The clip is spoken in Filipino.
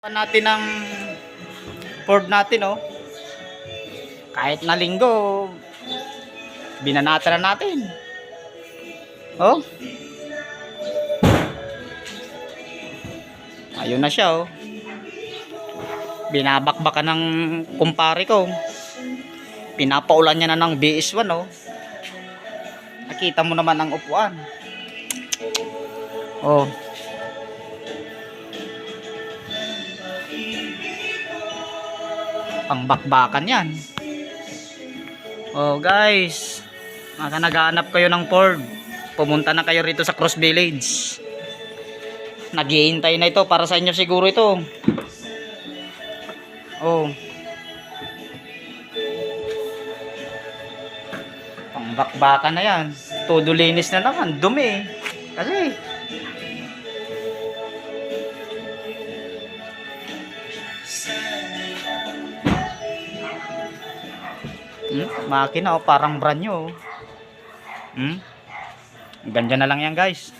Natin ang Ford natin, oh. Kahit na linggo, binanata na natin. Oh. Ayun na siya, oh. Binabakbakan ng kumpare ko. Pinapaulan niya na ng BS1, oh. Nakita mo naman ang upuan. Oh. Pangbakbakan yan. Oh guys, naghahanap kayo ng Ford, pumunta na kayo rito sa Cross Village. Naghihintay na ito para sa inyo siguro ito. Oh, pangbakbakan na yan. Todo linis na naman, dumi kasi makina, oh, parang brand new, oh. Ganda na lang yan guys.